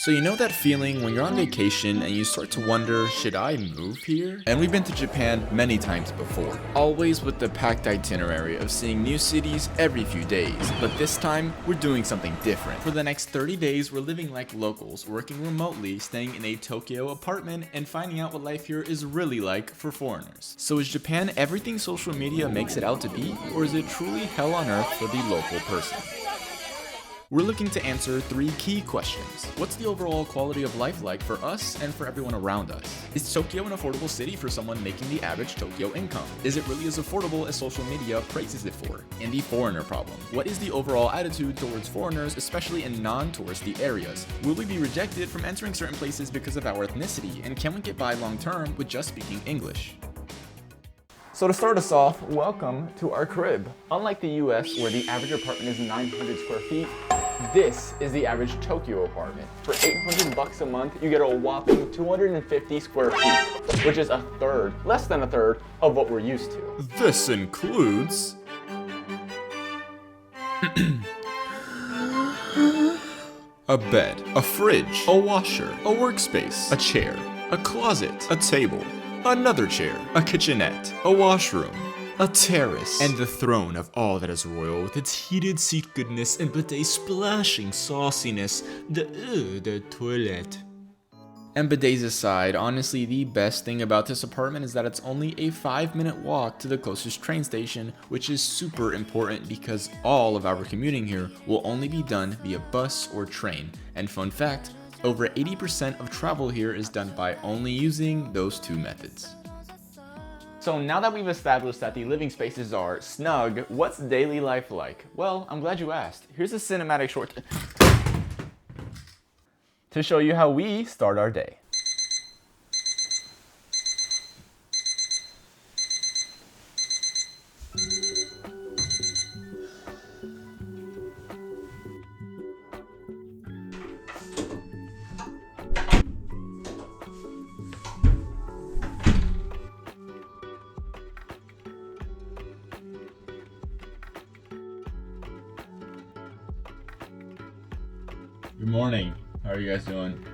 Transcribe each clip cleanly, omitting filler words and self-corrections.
So you know that feeling when you're on vacation and you start to wonder, should I move here? And we've been to Japan many times before, always with the packed itinerary of seeing new cities every few days, but this time we're doing something different. For the next 30 days, we're living like locals, working remotely, staying in a Tokyo apartment, and finding out what life here is really like for foreigners. So is Japan everything social media makes it out to be, or is it truly hell on earth for the local person? We're looking to answer 3 key questions. What's the overall quality of life like for us and for everyone around us? Is Tokyo an affordable city for someone making the average Tokyo income? Is it really as affordable as social media praises it for? And the foreigner problem. What is the overall attitude towards foreigners, especially in non-touristy areas? Will we be rejected from entering certain places because of our ethnicity? And can we get by long term with just speaking English? So to start us off, welcome to our crib. Unlike the US, where the average apartment is 900 square feet, this is the average Tokyo apartment. For $800 a month, you get a whopping 250 square feet, which is a third, less than a third, of what we're used to. This includes a bed, a fridge, a washer, a workspace, a chair, a closet, a table, another chair, a kitchenette, a washroom, a terrace, and the throne of all that is royal with its heated seat goodness and bidet splashing sauciness, the toilet. And bidets aside, honestly the best thing about this apartment is that it's only a 5-minute walk to the closest train station, which is super important because all of our commuting here will only be done via bus or train. And fun fact, over 80% of travel here is done by only using those 2 methods. So now that we've established that the living spaces are snug, what's daily life like? Well, I'm glad you asked. Here's a cinematic short to show you how we start our day. Good morning. How are you guys doing?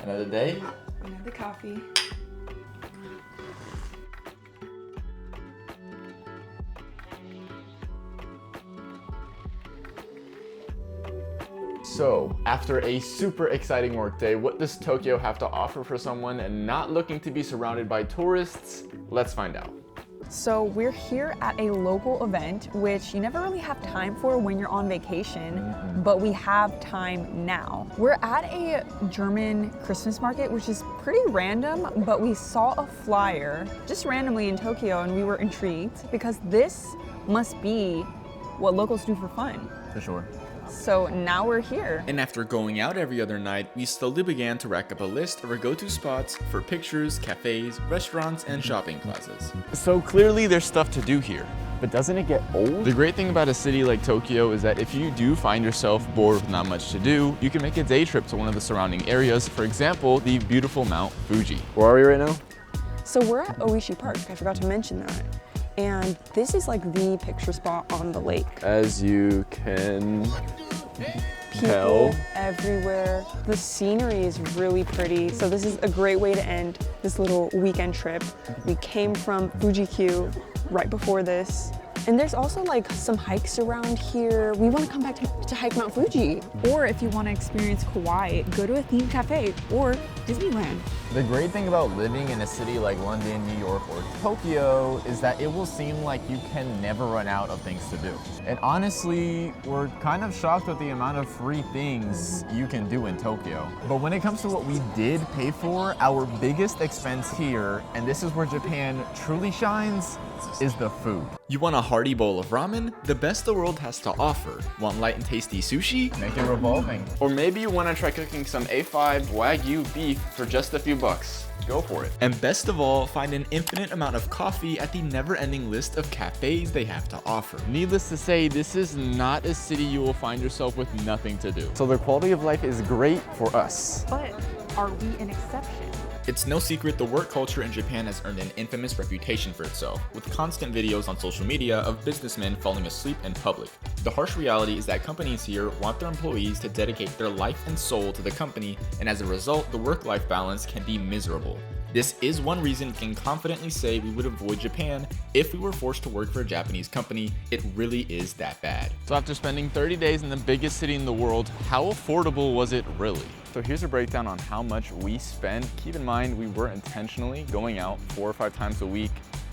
Another day? Another coffee. So, after a super exciting workday, what does Tokyo have to offer for someone not looking to be surrounded by tourists? Let's find out. So we're here at a local event, which you never really have time for when you're on vacation, but we have time now. We're at a German Christmas market, which is pretty random, but we saw a flyer just randomly in Tokyo and we were intrigued because this must be what locals do for fun. For sure. So now we're here. And after going out every other night, we slowly began to rack up a list of our go-to spots for pictures, cafes, restaurants, and shopping plazas. So clearly there's stuff to do here, but doesn't it get old? The great thing about a city like Tokyo is that if you do find yourself bored with not much to do, you can make a day trip to one of the surrounding areas. For example, the beautiful Mount Fuji. Where are we right now? So we're at Oishi Park, I forgot to mention that. And this is like the picture spot on the lake. As you can People tell everywhere. The scenery is really pretty. So this is a great way to end this little weekend trip. We came from Fuji-Q right before this. And there's also like some hikes around here. We want to come back to hike Mount Fuji. Or if you want to experience Kauai, go to a themed cafe or Disneyland. The great thing about living in a city like London, New York, or Tokyo is that it will seem like you can never run out of things to do. And honestly, we're kind of shocked with the amount of free things you can do in Tokyo. But when it comes to what we did pay for, our biggest expense here, and this is where Japan truly shines, is the food. You want a hearty bowl of ramen? The best the world has to offer. Want light and tasty sushi? Make it revolving. Or maybe you want to try cooking some A5 Wagyu beef for just a few bucks. Go for it. And best of all, find an infinite amount of coffee at the never-ending list of cafes they have to offer. Needless to say, this is not a city you will find yourself with nothing to do. So the quality of life is great for us. But are we an exception? It's no secret the work culture in Japan has earned an infamous reputation for itself, with constant videos on social media of businessmen falling asleep in public. The harsh reality is that companies here want their employees to dedicate their life and soul to the company, and as a result, the work-life balance can be miserable. This is one reason we can confidently say we would avoid Japan if we were forced to work for a Japanese company. It really is that bad. So after spending 30 days in the biggest city in the world, how affordable was it really? So here's a breakdown on how much we spent. Keep in mind, we were intentionally going out 4 or 5 times a week.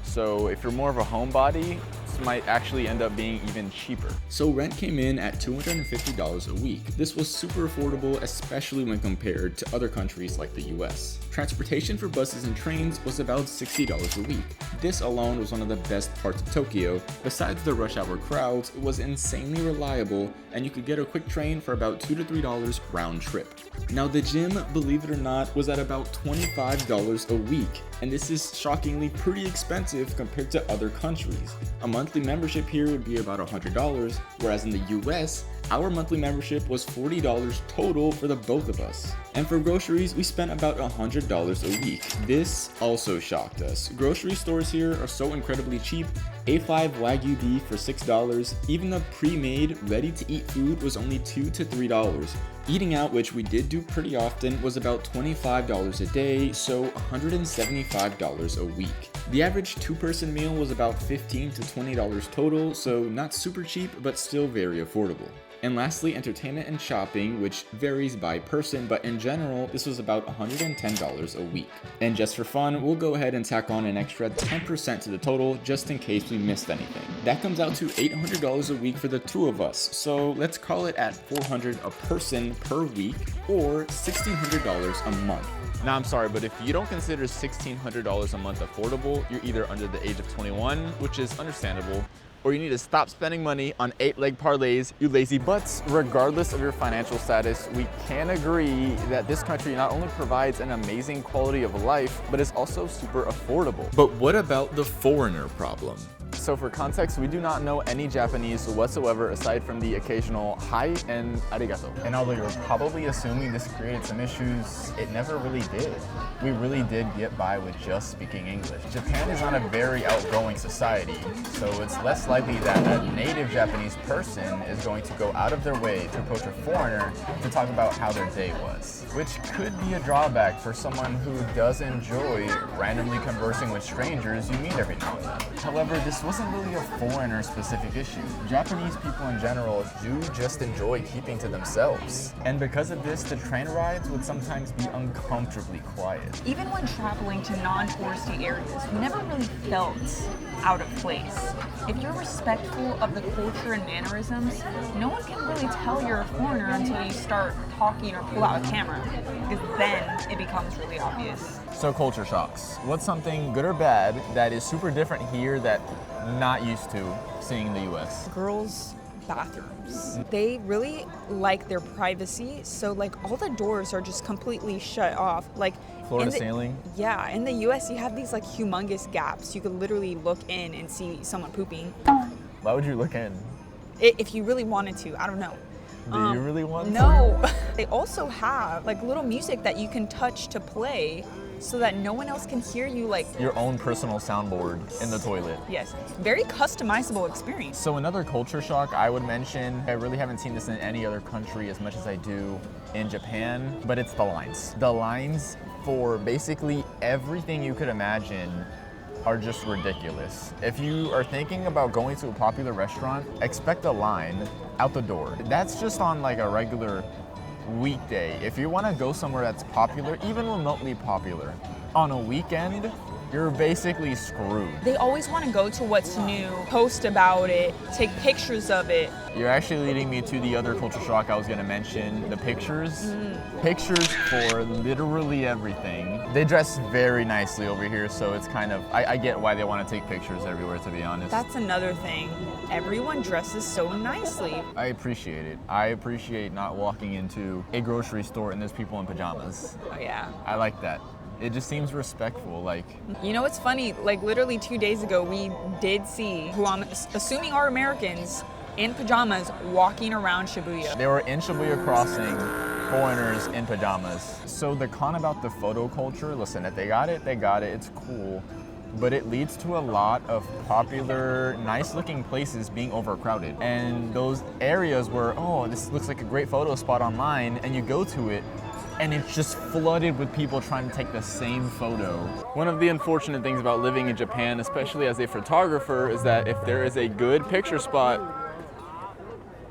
So if you're more of a homebody, this might actually end up being even cheaper. So rent came in at $250 a week. This was super affordable, especially when compared to other countries like the US. Transportation for buses and trains was about $60 a week. This alone was one of the best parts of Tokyo. Besides the rush hour crowds, it was insanely reliable, and you could get a quick train for about $2 to $3 round trip. Now the gym, believe it or not, was at about $25 a week, and this is shockingly pretty expensive compared to other countries. A monthly membership here would be about $100, whereas in the US, our monthly membership was $40 total for the both of us. And for groceries, we spent about $100 a week. This also shocked us. Grocery stores here are so incredibly cheap. A5 Wagyu beef for $6. Even the pre-made, ready-to-eat food was only $2 to $3. Eating out, which we did do pretty often, was about $25 a day, so $175 a week. The average two-person meal was about $15 to $20 total, so not super cheap, but still very affordable. And lastly, entertainment and shopping, which varies by person, but in general, this was about $110 a week. And just for fun, we'll go ahead and tack on an extra 10% to the total, just in case we missed anything. That comes out to $800 a week for the two of us, so let's call it at $400 a person per week, or $1,600 a month. Now, I'm sorry, but if you don't consider $1,600 a month affordable, you're either under the age of 21, which is understandable, or you need to stop spending money on 8-leg parlays, you lazy butts. Regardless of your financial status, we can agree that this country not only provides an amazing quality of life, but is also super affordable. But what about the foreigner problem? So for context, we do not know any Japanese whatsoever aside from the occasional hi and arigato. And although you're probably assuming this created some issues, it never really did. We really did get by with just speaking English. Japan is not a very outgoing society, so it's less likely that a native Japanese person is going to go out of their way to approach a foreigner to talk about how their day was, which could be a drawback for someone who does enjoy randomly conversing with strangers you meet every now and then. However, this wasn't really a foreigner-specific issue. Japanese people in general do just enjoy keeping to themselves. And because of this, the train rides would sometimes be uncomfortably quiet. Even when traveling to non-touristy areas, we never really felt out of place. If you're respectful of the culture and mannerisms, no one can really tell you're a foreigner until you start talking or pull out a camera, because then it becomes really obvious. So culture shocks. What's something good or bad that is super different here that not used to seeing in the US? Girls' bathrooms. They really like their privacy, so like all the doors are just completely shut off. Like Floor to ceiling? Yeah, in the US you have these like humongous gaps. You could literally look in and see someone pooping. Why would you look in? If you really wanted to, I don't know. Do you really want to? No. They also have like little music that you can touch to play so that no one else can hear you, like your own personal soundboard in the toilet. Yes, very customizable experience. So another culture shock I would mention, I really haven't seen this in any other country as much as I do in Japan, but it's the lines. The lines for basically everything you could imagine are just ridiculous. If you are thinking about going to a popular restaurant, expect a line out the door. That's just on like a regular weekday. If you want to go somewhere that's popular, even remotely popular, on a weekend, you're basically screwed. They always want to go to what's new, post about it, take pictures of it. You're actually leading me to the other culture shock I was going to mention, the pictures. Pictures for literally everything. They dress very nicely over here, so it's kind of, I get why they want to take pictures everywhere, to be honest. That's another thing. Everyone dresses so nicely. I appreciate it. I appreciate not walking into a grocery store and there's people in pajamas. Oh yeah. I like that. It just seems respectful, like. You know what's funny? Like literally 2 days ago, we did see who I'm assuming are Americans in pajamas walking around Shibuya. They were in Shibuya Crossing, foreigners in pajamas. So the con about the photo culture, listen, if they got it, it's cool. But it leads to a lot of popular, nice-looking places being overcrowded. And those areas where, oh, this looks like a great photo spot online, and you go to it, and it's just flooded with people trying to take the same photo. One of the unfortunate things about living in Japan, especially as a photographer, is that if there is a good picture spot,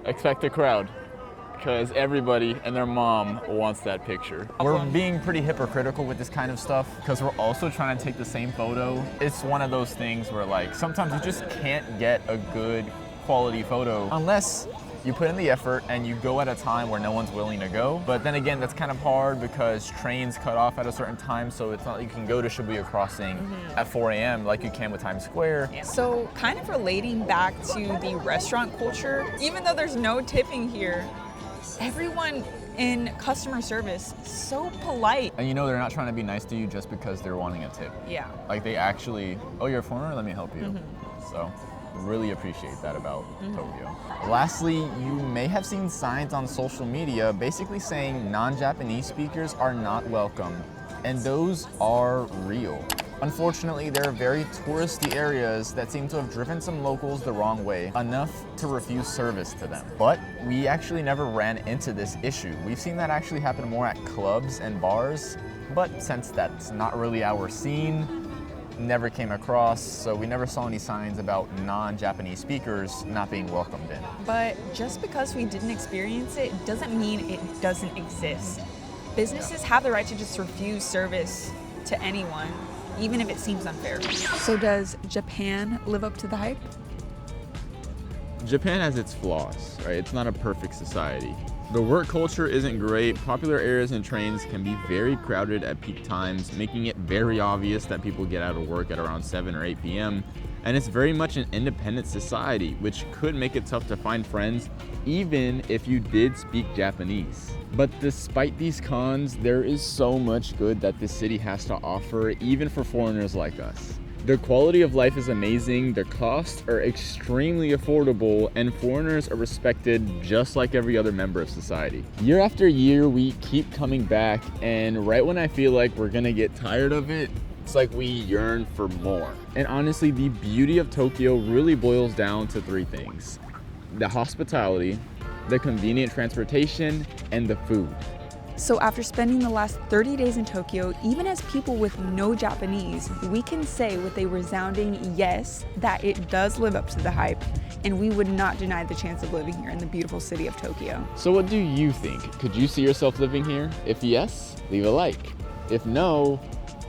expect a crowd. Because everybody and their mom wants that picture. We're being pretty hypocritical with this kind of stuff because we're also trying to take the same photo. It's one of those things where like sometimes you just can't get a good quality photo unless you put in the effort and you go at a time where no one's willing to go. But then again, that's kind of hard because trains cut off at a certain time, so it's not like you can go to Shibuya Crossing at 4 a.m. like you can with Times Square. So kind of relating back to the restaurant culture, even though there's no tipping here, everyone in customer service so polite. And you know they're not trying to be nice to you just because they're wanting a tip. Yeah. Like they actually, oh, you're a foreigner? Let me help you. So really appreciate that about Tokyo. Lastly, you may have seen signs on social media basically saying non-Japanese speakers are not welcome. And those are real. Unfortunately, there are very touristy areas that seem to have driven some locals the wrong way, enough to refuse service to them. But we actually never ran into this issue. We've seen that actually happen more at clubs and bars, but since that's not really our scene, never came across, so we never saw any signs about non-Japanese speakers not being welcomed in. But just because we didn't experience it doesn't mean it doesn't exist. Businesses have the right to just refuse service to anyone, even if it seems unfair. So does Japan live up to the hype? Japan has its flaws, right? It's not a perfect society. The work culture isn't great. Popular areas and trains can be very crowded at peak times, making it very obvious that people get out of work at around 7 or 8 p.m. And it's very much an independent society, which could make it tough to find friends, even if you did speak Japanese. But despite these cons, there is so much good that this city has to offer, even for foreigners like us. The quality of life is amazing, the costs are extremely affordable, and foreigners are respected just like every other member of society. Year after year, we keep coming back, and right when I feel like we're gonna get tired of it, it's like we yearn for more. And honestly, the beauty of Tokyo really boils down to 3 things: the hospitality, the convenient transportation, and the food. So after spending the last 30 days in Tokyo, even as people with no Japanese, we can say with a resounding yes that it does live up to the hype, and we would not deny the chance of living here in the beautiful city of Tokyo. So what do you think? Could you see yourself living here? If yes, leave a like. If no,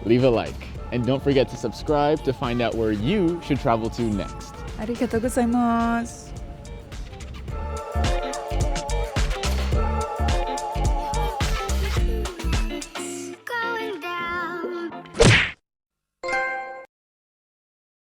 leave a like. And don't forget to subscribe to find out where you should travel to next. ありがとうございます。